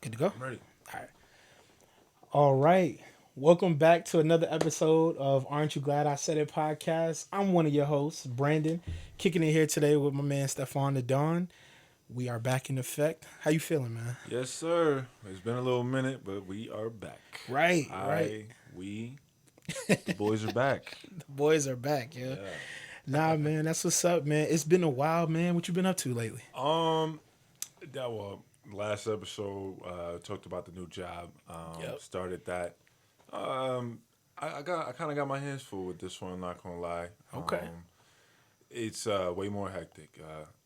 Good to go? I'm ready. All right. All right. Welcome back to another episode of Aren't You Glad I Said It podcast. I'm one of your hosts, Brandon, kicking it here today with my man Stefan the Don. We are back in effect. How you feeling, man? Yes, sir. It's been a little minute, but we are back. Right. The boys are back. The boys are back, yeah. Yeah. Nah, man, that's what's up, man. It's been a while, man. What you been up to lately? Um, last episode talked about the new job. Yep. Started that. I kind of got my hands full with this one. Not gonna lie. Okay. It's way more hectic.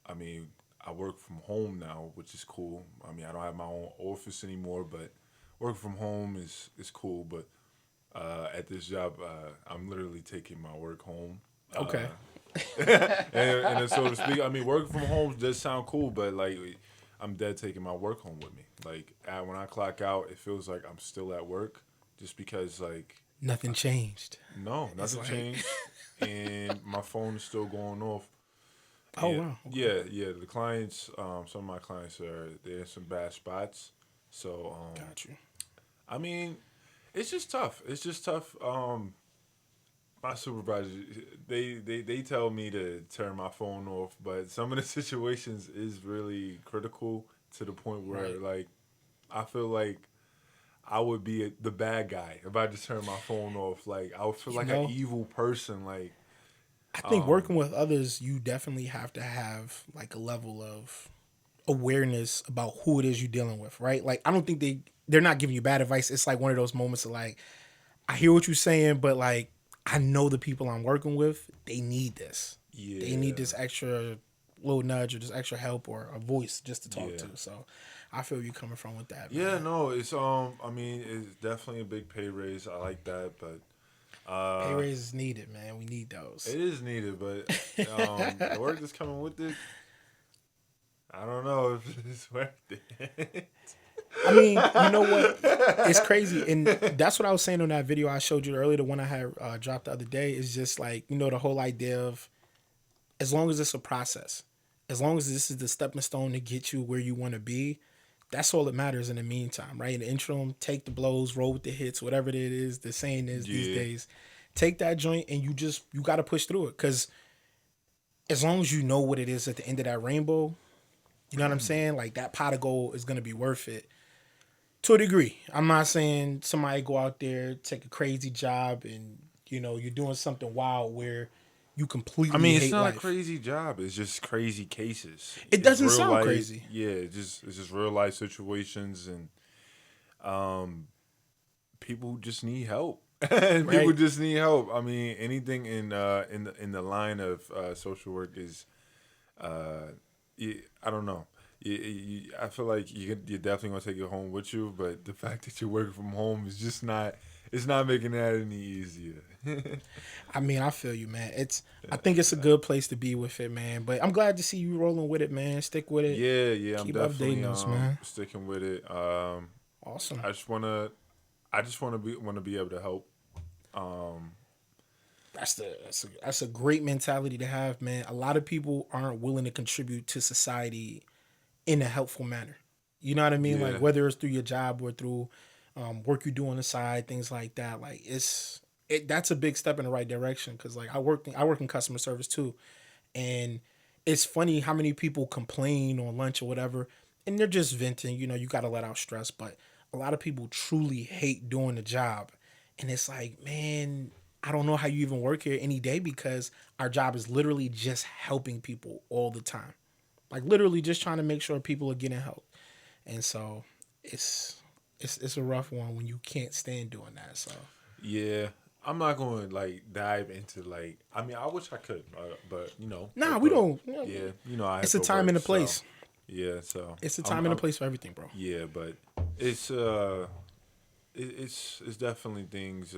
I work from home now, which is cool. I don't have my own office anymore, but working from home is cool. But at this job, I'm literally taking my work home. Okay. And so to speak, working from home does sound cool, but like, I'm dead taking my work home with me. Like, when I clock out, it feels like I'm still at work, just because like, Nothing changed. no, It's nothing like, changed, and my phone is still going off. oh, And wow. Okay. yeah. The clients, some of my clients they're in some bad spots. So Got you. I mean, it's just tough. It's just tough. My supervisors, they tell me to turn my phone off, but some of the situations is really critical to the point where Right. like, I feel like I would be the bad guy if I just turn my phone off. Like, I would feel You like an know, evil person. Like, I think um, working with others, you definitely have to have like a level of awareness about who it is you're dealing with, right? Like I don't think they're not giving you bad advice. It's like one of those moments of like, I hear what you're saying, but like I know the people I'm working with, they need this. They need yeah, this extra little nudge or this extra help or a voice just to talk yeah. to. So I feel you coming from with that, Yeah, man. no, it's definitely a big pay raise. I like that, but Pay uh, raises needed, man. We need those. it is needed. But the work that's coming with it, I don't know if it's worth it. I mean, you know what? It's crazy, and that's what I was saying on that video I showed you earlier, the one I had dropped the other day. Is just like the whole idea of as long as it's a process, as long as this is the stepping stone to get you where you want to be, that's all that matters in the meantime, right? In the interim, take the blows, roll with the hits, whatever it is. The saying is these Yeah. days, take that joint and you got to push through it because as long as you know what it is at the end of that rainbow, you know what I'm saying? Like that pot of gold is gonna be worth it to a degree. I'm not saying somebody go out there take a crazy job and you're doing something wild where you completely It's hate not a life. crazy job. It's just crazy cases. It It's doesn't real sound life. crazy, Yeah, it's just real life situations, and um, people just need help. And people right? just need help. Anything in the line of social work is I don't know. I feel like you're definitely gonna take it home with you, but the fact that you're working from home is just not. It's not making that any easier. I mean, I feel you, man. I think it's a good place to be with it, man. But I'm glad to see you rolling with it, man. Stick with it. Yeah. I'm Keep definitely updating us, man. sticking with it. Awesome. I just wanna I just want to be able to help. Um, That's a great mentality to have, man. A lot of people aren't willing to contribute to society in a helpful manner. You know what I mean? Like yeah, whether it's through your job or through work you do on the side, things like that. Like that's a big step in the right direction because like I work in customer service too, and it's funny how many people complain on lunch or whatever, and they're just venting. You got to let out stress, but a lot of people truly hate doing the job, and it's like, man, I don't know how you even work here any day because our job is literally just helping people all the time, like literally just trying to make sure people are getting help, and so it's it's a rough one when you can't stand doing that. So yeah. I'm not going to like dive into like. I wish I could, but nah, we don't. yeah, I have It's a to time work, and a so place. yeah, so It's a I'm, time and a I'm place for everything, bro. yeah, but it's it's definitely things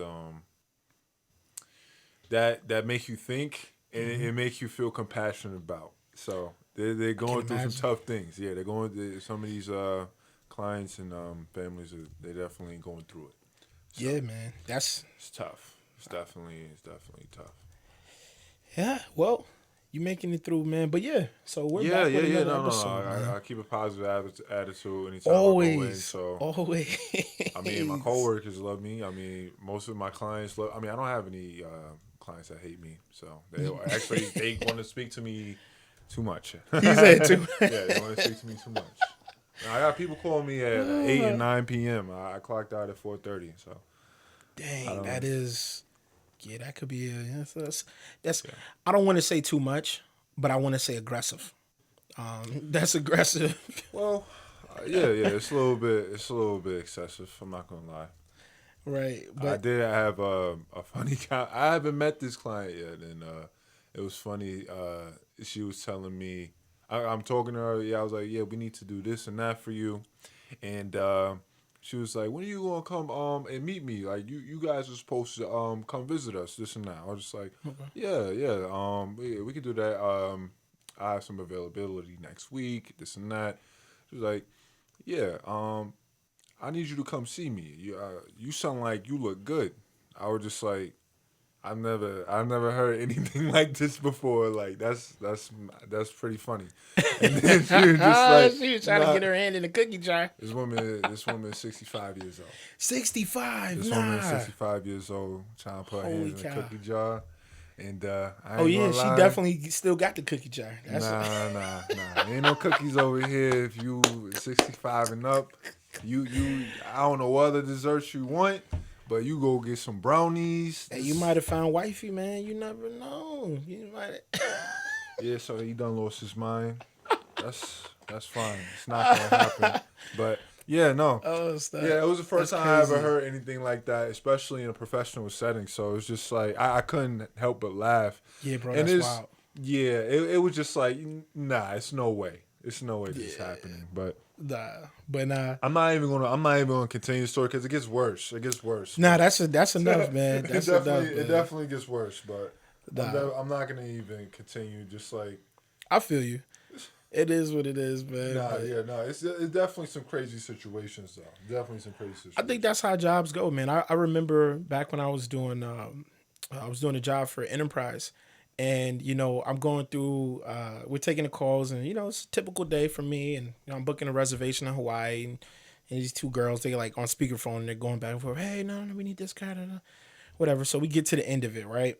that make you think, and it makes you feel compassionate about. So they're I can going through some imagine. tough things. Yeah, some of these clients and families they definitely going through it. So Yeah, man. That's it's tough. It's definitely tough. yeah. Well, You making it through, man. But yeah, so we're Yeah, back yeah, with yeah. another No, no, no. episode, man. I keep a positive attitude anytime I go in. Always, So, always. I mean, my coworkers love me. I mean, most of my clients love. I mean, I don't have any clients that hate me. So they want to speak to me too much. He said too. Yeah, they want to speak to me too much. Now, I got people calling me at 8 and 9 p.m. I clocked out at 4:30. So I Dang, that don't. is. Yeah, that could be that's Yeah. I don't want to say too much, but I want to say aggressive. That's aggressive. Well, yeah, yeah. It's a little bit. It's a little bit excessive. I'm not gonna lie. Right. I But did have a funny. I haven't met this client yet, and it was funny. She was telling me, I'm talking to her. Yeah, I was like, yeah, we need to do this and that for you, and she was like, when are you gonna come and meet me? Like you guys are supposed to come visit us, this and that. I was just like, okay. yeah, yeah, we could do that. I have some availability next week, this and that. She was like, yeah, I need you to come see me. You sound like you look good. I was just like, I've never heard anything like this before. Like that's pretty funny. And then she was just like, She was trying to nah. get her hand in the cookie jar. This woman is 65 years old. 65, This woman is nah. 65 years old, trying to put her Holy hands in a cow. cookie jar. And I Oh ain't yeah, gonna she lie. definitely still got the cookie jar. That's Nah. Ain't no cookies over here. If you 65 and up, you I don't know what other desserts you want, but you go get some brownies. Hey, you might have found wifey, man. You never know. You might. Yeah, so he done lost his mind. That's fine. It's not gonna happen. But yeah, no. Oh, stop. Yeah, it was the first That's time I ever crazy. heard anything like that, especially in a professional setting. So it's just like I couldn't help but laugh. Yeah, bro, And that's it's wild. yeah, it was just like nah, it's no way. It's no way this is Yeah, happening. But nah, but nah, I'm not even gonna continue the story because it gets worse. It gets worse. nah. But That's enough, man. it That's definitely enough, it man. definitely gets worse. But Nah, I'm not gonna even continue. Just like I feel you. It is what it is, man. nah, But yeah, no. It's definitely some crazy situations though. Definitely some crazy I think situations. that's how jobs go, man. I remember back when I was doing a job for Enterprise, and I'm going through, we're taking the calls, and it's a typical day for me, and I'm booking a reservation in Hawaii, and these two girls, they like on speakerphone, and they're going back and forth. Hey, no, we need this kind of whatever. So we get to the end of it, right?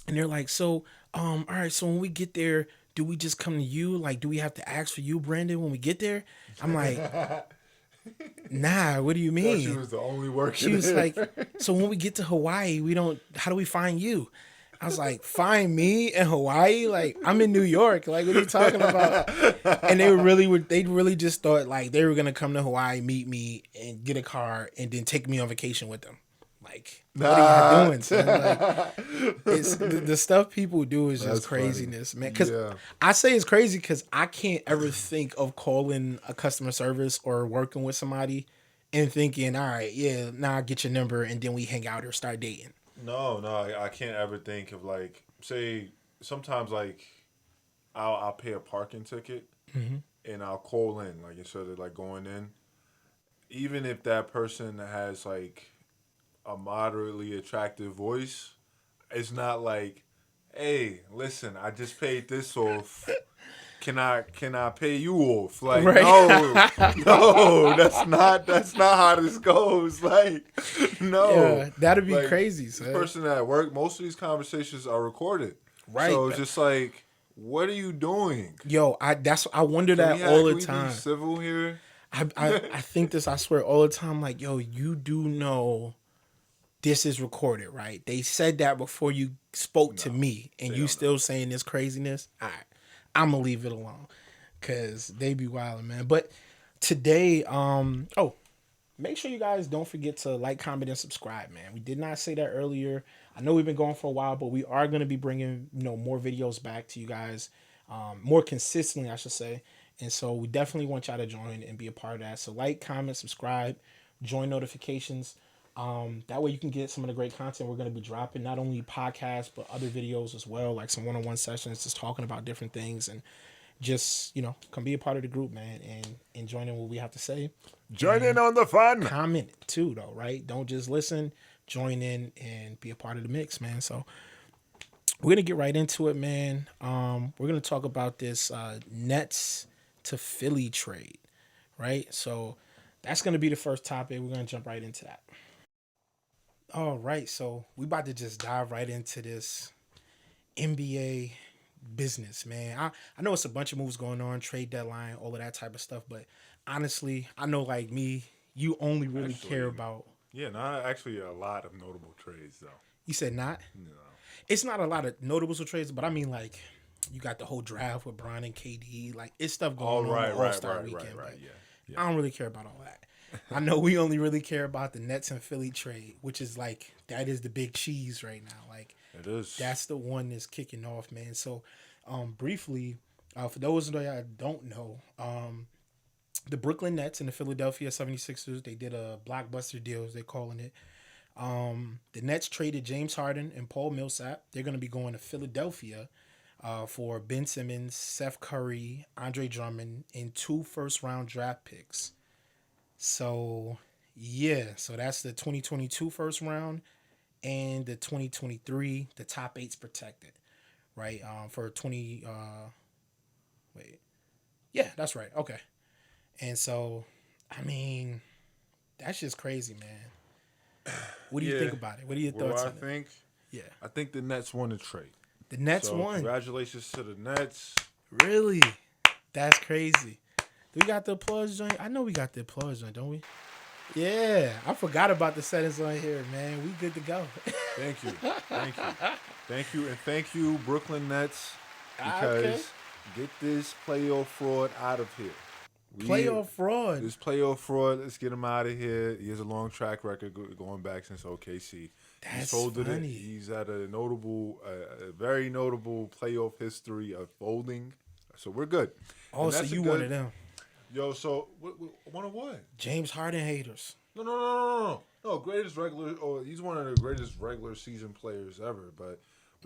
And they're like, so, all right, so when we get there, do we just come to you? Like, do we have to ask for you, Brandon, when we get there? I'm like, nah, what do you Thought she mean? was the only worker She was there. like, so when we get to Hawaii, how do we find you? I was like, find me in Hawaii? Like, I'm in New York. Like, what are you talking about? And they really just thought like they were gonna come to Hawaii, meet me, and get a car, and then take me on vacation with them. Like, what are y'all Nah. doing, son? Like, it's the stuff people do is just That's funny. craziness, man. Because Yeah. I say it's crazy because I can't ever think of calling a customer service or working with somebody and thinking, all right, yeah, now I get your number and then we hang out or start dating. No, I can't ever think of like say sometimes like I'll pay a parking ticket and I'll call in like instead of like going in. Even if that person has like a moderately attractive voice, it's not like, hey, listen, I just paid this off. Can I pay you off? Like Right. no, that's not how this goes. Like no, Yeah, that'd be like crazy, this son. person at work. Most of these conversations are recorded, Right. so it's just like, what are you doing? Yo, I wonder Can we that all have, the can we be time. civil here? I think this, I swear, all the time. Like, yo, you do know this is recorded, right? They said that before you spoke to No, me, and they you don't know. still saying this craziness. All right, I'm gonna leave it alone, cause they be wilding, man. But today, make sure you guys don't forget to like, comment, and subscribe, man. We did not say that earlier. I know we've been going for a while, but we are gonna be bringing more videos back to you guys, more consistently, I should say. And so we definitely want y'all to join and be a part of that. So like, comment, subscribe, join notifications. That way you can get some of the great content we're going to be dropping, not only podcasts, but other videos as well, like some one-on-one sessions, just talking about different things, and just, come be a part of the group, man, and join in what we have to say. Join in And on the fun. comment too, though, right? Don't just listen, join in and be a part of the mix, man. So we're gonna get right into it, man. We're gonna talk about this Nets to Philly trade, right? So that's gonna be the first topic. We're gonna jump right into that. All right, so we about to just dive right into this NBA business, man. I know it's a bunch of moves going on, trade deadline, all of that type of stuff, but honestly, I know like me, you only really care Actually, about. yeah, not actually a lot of notable trades though. You said not. No. It's not a lot of notables or trades, but I mean like you got the whole draft with Bron and KD. Like it's stuff Oh, going on with All Star right, Weekend, right. but Yeah, yeah. I don't really care about all that. I know we only really care about the Nets and Philly trade, which is like that is the big cheese right now. Like It is. that's the one that's kicking off, man. So, briefly, for those that don't know, the Brooklyn Nets and the Philadelphia 76ers, they did a blockbuster deal, as they're calling it. The Nets traded James Harden and Paul Millsap. They're going to be going to Philadelphia for Ben Simmons, Seth Curry, Andre Drummond, and two first round draft picks. So, yeah, so that's the 2022 first round and the 2023. The top eight's protected, right? For 20. Wait, yeah, that's right. Okay, and so, I mean, that's just crazy, man. What do you Yeah. think about it? What are your Well, thoughts I on it? think Yeah, I think the Nets won the trade. the Nets So won. congratulations to the Nets. Really, that's crazy. Do we got the applause joint? I know we got the applause joint, don't we? Yeah, I forgot about the settings on here, man. We good to go. Thank you, thank you, thank you, and thank you, Brooklyn Nets, Okay. because get this playoff fraud out of here. We Playoff fraud. This playoff fraud. Let's get him out of here. He has a long track record going back since OKC. He's That's folded it. funny. He's had a very notable playoff history of folding. So we're good, Oh, and so that's a you one good. of them. Yo, so one of what? James Harden haters. No. Greatest regular. Oh, he's one of the greatest regular season players ever. But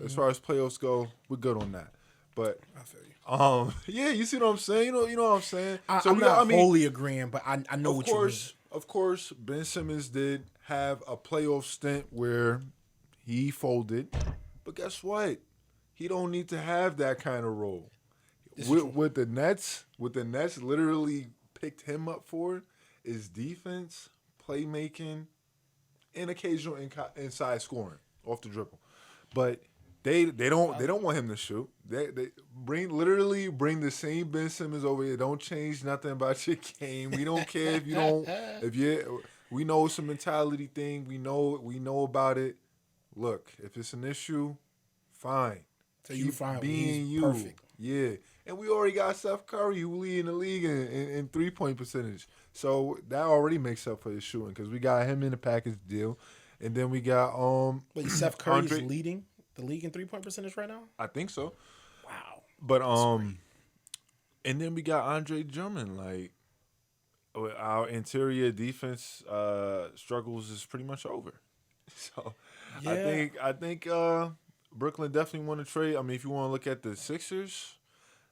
as far as playoffs go, we're good on that. But I feel you. yeah, you see what I'm saying? You know what I'm saying? So I'm we got. not I mean, wholly agreeing, but I know what you mean. of course, Ben Simmons did have a playoff stint where he folded, but guess what? He don't need to have that kind of role. This is true. What the Nets literally picked him up for is defense, playmaking, and occasional inside scoring off the dribble. But they don't want him to shoot. They bring the same Ben Simmons over here. Don't change nothing about your game. We don't care if you don't if you we know it's a mentality thing. We know about it. Look, if it's an issue, fine. So you Keep find he's being you. perfect. Yeah. And we already got Seth Curry who leading the league in 3-point percentage. So that already makes up for his shooting because we got him in the package deal. And then we got Wait, Seth Curry is Andre. leading the league in 3 point percentage right now. I think so. Wow, But that's great. and then we got Andre Drummond. Like our interior defense struggles is pretty much over. So Yeah, I think Brooklyn definitely won the trade. I mean, if you want to look at the Sixers,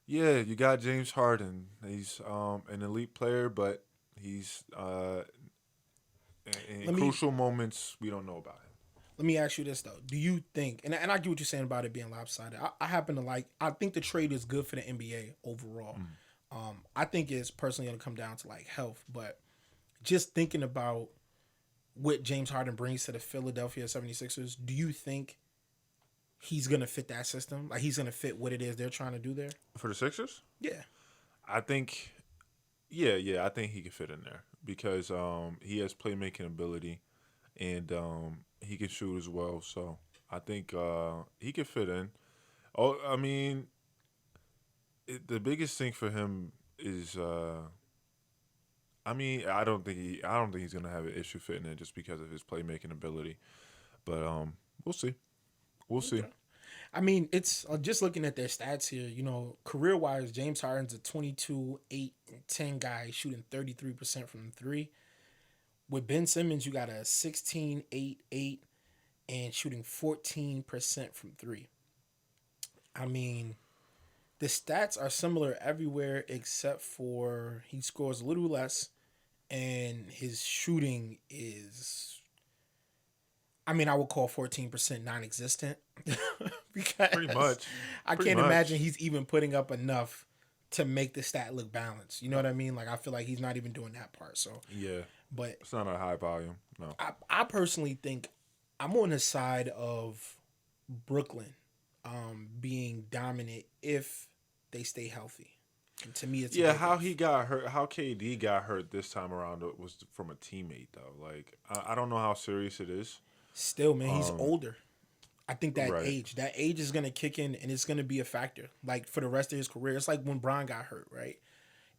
yeah, you got James Harden. He's an elite player, but he's in let me crucial moments we don't know about him. let me ask you this though. Do you think, and I get what you're saying about it being lopsided. I happen to like. I think the trade is good for the NBA overall. I think it's personally going to come down to like health, but just thinking about what James Harden brings to the Philadelphia 76ers, do you think he's going to fit that system? Like he's going to fit what it is they're trying to do there? For the Sixers, Yeah. I think, yeah, I think he could fit in there because he has playmaking ability and he can shoot as well. So I think he could fit in. Oh, I mean, the biggest thing for him is, I mean, I don't think he's gonna have an issue fitting in just because of his playmaking ability. But we'll see, we'll see. Okay. I mean, it's just looking at their stats here, career wise, James Harden's a 22, 8, and 10 guy shooting 33% from three. With Ben Simmons, you got a 16, 8, 8, and shooting 14% from three. I mean, the stats are similar everywhere except for he scores a little less and his shooting is I mean, I would call 14% non-existent Pretty because much. I Pretty can't imagine much. he's even putting up enough to make the stat look balanced. You know what No. I mean? Like I feel like he's not even doing that part. So, Yeah. but It's not a high volume. No. I personally think I'm on the side of Brooklyn being dominant if they stay healthy. And to me, it's a Yeah, big how he if. got hurt, how KD got hurt this time around was from a teammate though. Like I don't know how serious it is. Still, man, he's Um, older. I think right. that age is gonna kick in, and it's gonna be a factor. Like for the rest of his career, it's like when Bron got hurt, right?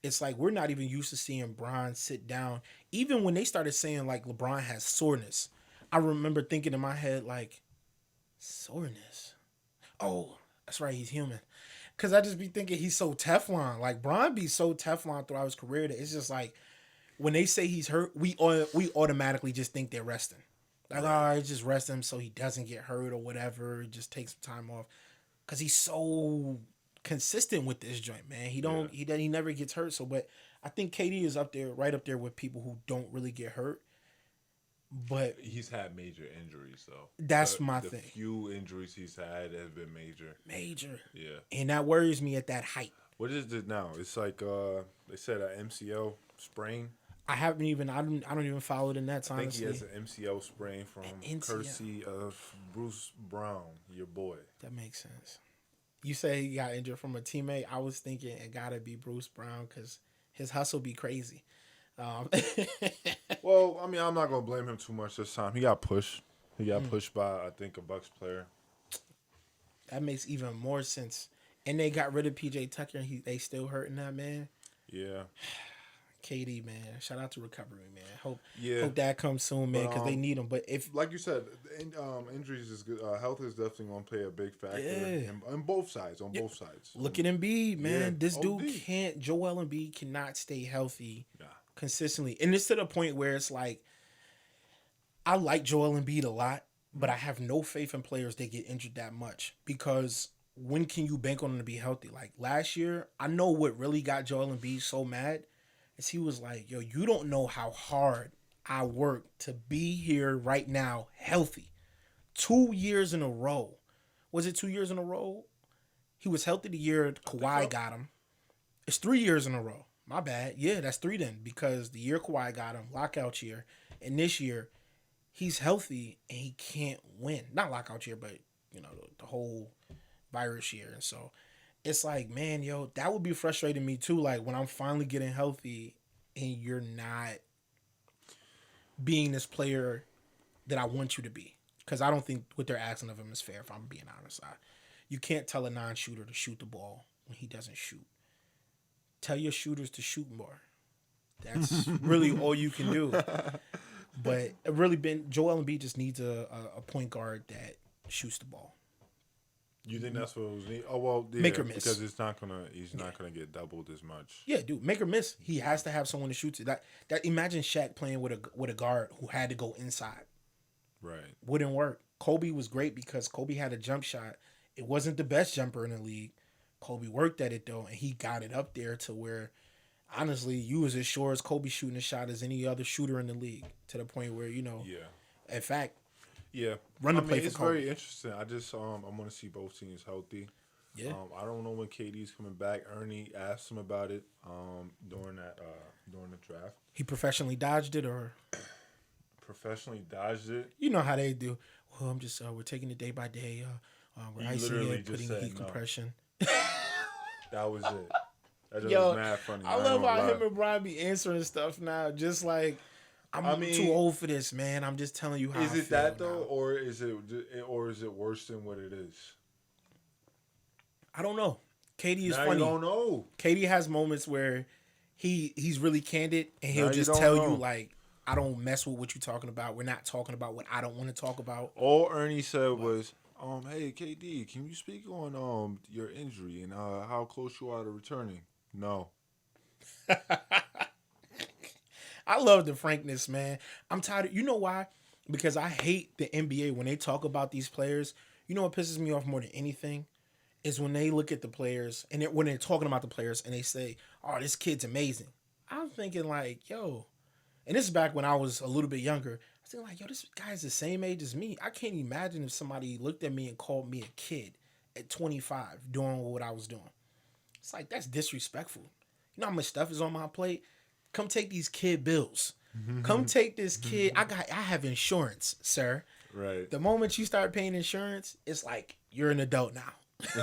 It's like we're not even used to seeing Bron sit down. Even when they started saying like LeBron has soreness, I remember thinking in my head like soreness. Oh, that's right, he's human. Cause I just be thinking he's so Teflon. Like Bron be so Teflon throughout his career that it's just like when they say he's hurt, we automatically just think they're resting. Like, all Right. right, just rest him so he doesn't get hurt or whatever. Just take some time off, cause he's so consistent with this joint, man. Yeah. He never gets hurt. So, but I think KD is up there, right up there with people who don't really get hurt. But He's had major injuries though. that's my The thing, few injuries he's had have been major. major, Yeah. and that worries me at that height. What is it now? It's like they said an MCL sprain. I don't even follow the Nets I think he has honestly. an MCL sprain from NCL, courtesy of Bruce Brown, your boy. that makes sense. You say he got injured from a teammate. I was thinking it gotta be Bruce Brown because his hustle be crazy. Um, Well, I mean, I'm not gonna blame him too much this time. He got pushed. He got pushed by I think a Bucks player. that makes even more sense. And they got rid of PJ Tucker, and they still hurting that man. Yeah. KD, man, shout out to recovery, man. Yeah. Hope that comes soon, man, But because they need him. But if like you said, injuries is good. Health is definitely gonna play a big factor yeah, on both sides. On both sides. look at Embiid, Yeah. man. This dude OD. can't. Joel Embiid cannot stay healthy Nah. consistently, and it's to the point where it's like I like Joel Embiid a lot, but I have no faith in players that get injured that much because when can you bank on him to be healthy? Like last year, I know what really got Joel Embiid so mad is he was like, "Yo, you don't know how hard I worked to be here right now, healthy. 2 years in a row. Was it 2 years in a row? He was healthy the year I think Kawhi so. got him. It's 3 years in a row. My bad. Yeah, that's three then because the year Kawhi got him, lockout year, and this year he's healthy and he can't win. Not lockout year, but the whole virus year. And so it's like, man, yo, that would be frustrating me too. Like when I'm finally getting healthy and you're not being this player that I want you to be. Because I don't think what they're asking of him is fair, if I'm being honest. You can't tell a non shooter to shoot the ball when he doesn't shoot. Tell your shooters to shoot more. That's really all you can do. But it really been Joel Embiid just needs a point guard that shoots the ball. You think that's what it was needed? Oh well, yeah, Make or miss. because he's Yeah. not gonna get doubled as much. Yeah, dude, make or miss. He has to have someone to shoot to. That imagine Shaq playing with a guard who had to go inside. Right. Wouldn't work. Kobe was great because Kobe had a jump shot. It wasn't the best jumper in the league. Kobe worked at it though, and he got it up there to where honestly, you was as sure as Kobe shooting a shot as any other shooter in the league. To the point where, Yeah. in fact, Yeah. run I the play mean, for it's Kobe. very interesting. I just I want to see both teams healthy. Yeah. I don't know when KD's coming back. Ernie asked him about it during the draft. He professionally dodged it, or Professionally dodged it. you know how they do. Well, I'm just we're taking it day by day. We're He icing literally it, just putting said heat no. compression. That was it. That just Yo, was mad funny. I ain't love gonna how lie. him and Brian be answering stuff now. Just like I'm I mean, too old for this, man. I'm just telling you how is I it feel that though, now. or is it worse than what it is? I don't know. Katie is Now funny. you don't know. Katie has moments where he's really candid and he'll Now you just don't tell know. you like, I don't mess with what you're talking about. We're not talking about what I don't want to talk about. All Ernie said was, hey KD, can you speak on your injury and how close you are to returning? No. I love the frankness, man. I'm tired of, you know why? Because I hate the NBA when they talk about these players. You know what pisses me off more than anything? Is when they look at the players and when they're talking about the players and they say, "Oh, this kid's amazing." I'm thinking like, "Yo," and this is back when I was a little bit younger. I was thinking like, yo, this guy's the same age as me. I can't imagine if somebody looked at me and called me a kid at 25 doing what I was doing. It's like that's disrespectful. You know how much stuff is on my plate? Come take these kid bills. Come take this kid. I have insurance, sir. Right. The moment you start paying insurance, it's like you're an adult now.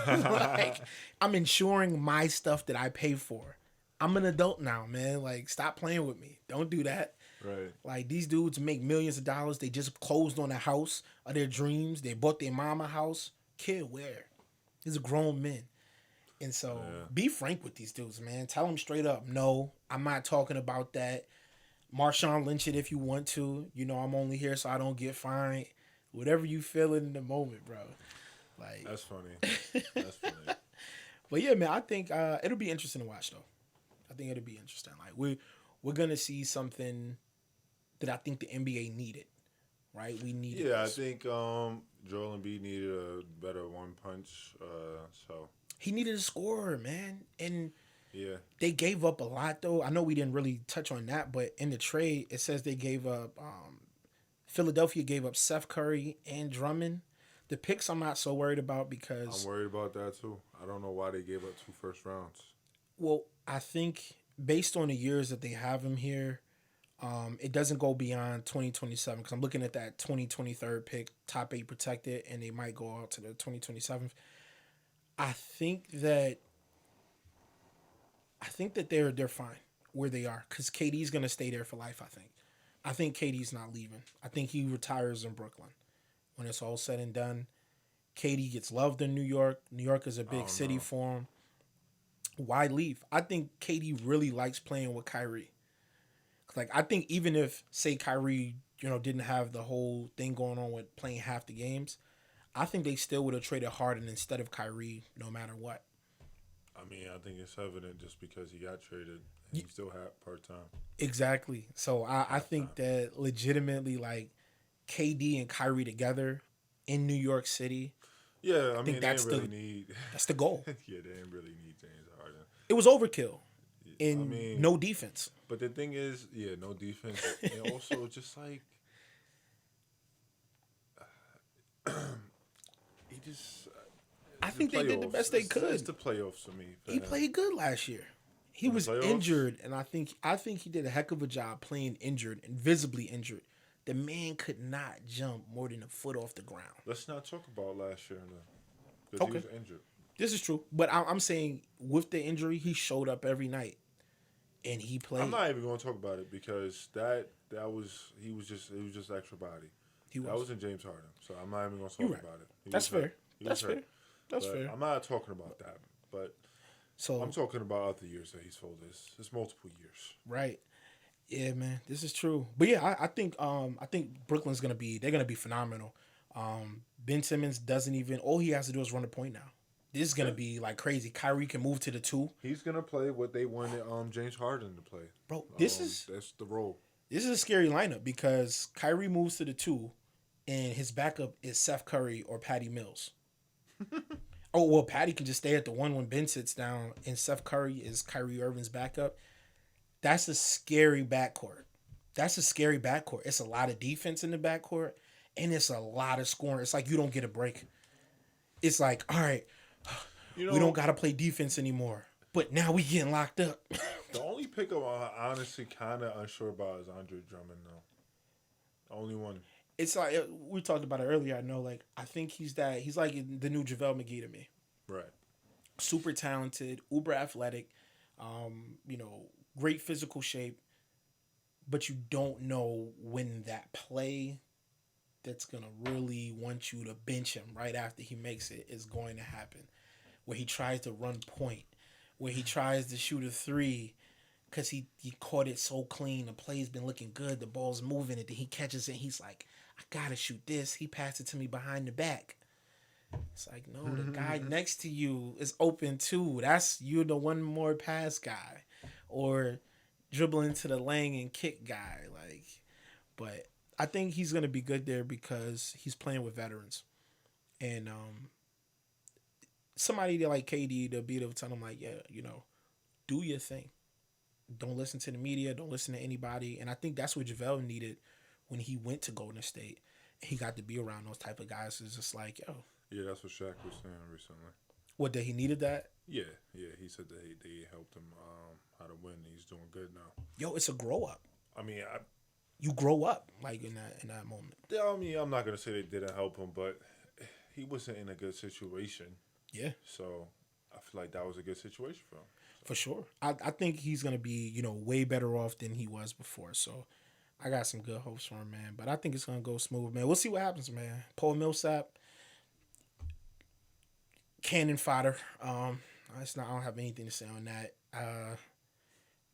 Like I'm insuring my stuff that I pay for. I'm an adult now, man. Like stop playing with me. Don't do that. Right. Like these dudes make millions of dollars. They just closed on a house of their dreams. They bought their mama house. Kid, where? These are grown men. And so Yeah. be frank with these dudes, man. Tell them straight up, no, I'm not talking about that. Marshawn Lynch it if you want to. You know, I'm only here so I don't get fined. Whatever you feel in the moment, bro. Like, That's funny. That's funny. but yeah, man, I think it'll be interesting to watch though. I think it'll be interesting. Like we're gonna see something that I think the NBA needed. Right? We needed. Yeah, I This. think Joel Embiid needed a better one punch. So He needed a scorer, man, and yeah, they gave up a lot though. I know we didn't really touch on that, but in the trade it says they gave up. Philadelphia gave up Seth Curry and Drummond. The picks I'm not so worried about I'm because, worried about that too. I don't know why they gave up two first rounds. well, I think based on the years that they have him here, it doesn't go beyond 2027 because I'm looking at that 2023 pick, top 8 protected, and they might go out to the 2027. I think that they're fine where they are because KD's gonna stay there for life. I think KD's not leaving. I think he retires in Brooklyn when it's all said and done. KD gets loved in New York. New York is a I big don't city know. for him. Why leave? I think KD really likes playing with Kyrie. Like I think even if say Kyrie, didn't have the whole thing going on with playing half the games, I think they still would have traded Harden instead of Kyrie no matter what. I mean, I think it's evident just because he got traded and he still had part time, Exactly. So I half think time. that legitimately like KD and Kyrie together in New York City, Yeah, I I think mean, they didn't really need. that's the goal. Yeah, they didn't really need James Harden. It was overkill I in mean, no defense. but the thing is, yeah, no defense, and also just like he just I the think they did the playoffs. best they It's could. the playoffs for me for He him. played good last year. He In the was playoffs, injured, and I think he did a heck of a job playing injured and visibly injured. The man could not jump more than a foot off the ground. let's not talk about last year because he Okay, was injured. this is true, but I'm saying with the injury, he showed up every night and he I'm played. not even going to talk about it because that was he was just extra body. He That was. wasn't James Harden, so I'm not even going to You're talk right. about it. He That's was hurt. fair. He That's was fair. hurt, That's but fair. I'm not talking about that. But I'm So talking about other years that he's told us. It's multiple years. right, yeah, man, this is true. But yeah, I think Brooklyn's they're gonna be phenomenal. Ben Simmons doesn't even all he has to do is run the point now. This is gonna Yeah. be like crazy. Kyrie can move to the two, He's gonna play what they wanted James Harden to play. bro. This That's the role. is a scary lineup because Kyrie moves to the two, and his backup is Seth Curry or Patty Mills. Oh well, Patty can just stay at the one when Ben sits down, and Seth Curry is Kyrie Irving's backup. That's a scary backcourt. That's a scary backcourt. It's a lot of defense in the backcourt, and it's a lot of scoring. It's like you don't get a break. It's like, all right, You we don't know, gotta play defense anymore. But now we getting locked up. the only pickup I'm honestly kind of unsure about is Andre Drummond. Though, the only one. It's like we talked about it earlier. I know, like I think he's like the new JaVale McGee to me. Right. Super talented, uber athletic, you know, great physical shape, but you don't know when that play that's gonna really want you to bench him right after he makes it is going to happen. Where he tries to run point, where he tries to shoot a three, because he caught it so clean. The play's been looking good. The ball's moving, and then he catches it. And he's like, I gotta shoot this. He passed it to me behind the back. It's like, no, the guy next to you is open too. That's you, the one more pass guy, or dribble into the lane and kick guy. Like, but I think he's gonna be good there because he's playing with veterans and somebody like KD to be able to tell him like, yeah, do your thing. Don't listen to the media. Don't listen to anybody. And I think that's what JaVale needed when he went to Golden State. He got to be around those type of guys. It's just like, yo, Yeah, that's what Shaq was saying recently. what that he needed that. Yeah, yeah. He said that they helped him how to win. He's doing good now. Yo, it's a grow up. I mean, You grow up like in that moment. I mean, I'm not gonna say they didn't help him, but he wasn't in a good situation. Yeah, So I feel like that was a good situation for him. for sure. I think he's gonna be way better off than he was before. So I got some good hopes for him, man. But I think it's gonna go smooth, man. We'll see what happens, man. Paul Millsap, cannon fodder. It's not. I don't have anything to say on that.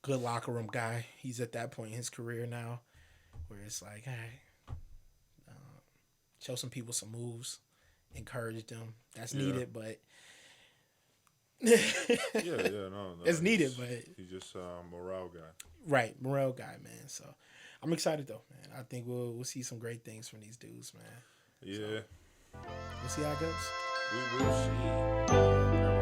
Good locker room guy. He's at that point in his career now, where it's like, hey, show some people some moves, encourage them. That's Yeah. needed, but Yeah, no. it's needed, but he's just a morale guy. right, morale guy, man. So I'm excited though, man. I think we'll see some great things from these dudes, man. Yeah, We'll see how it goes. we will see.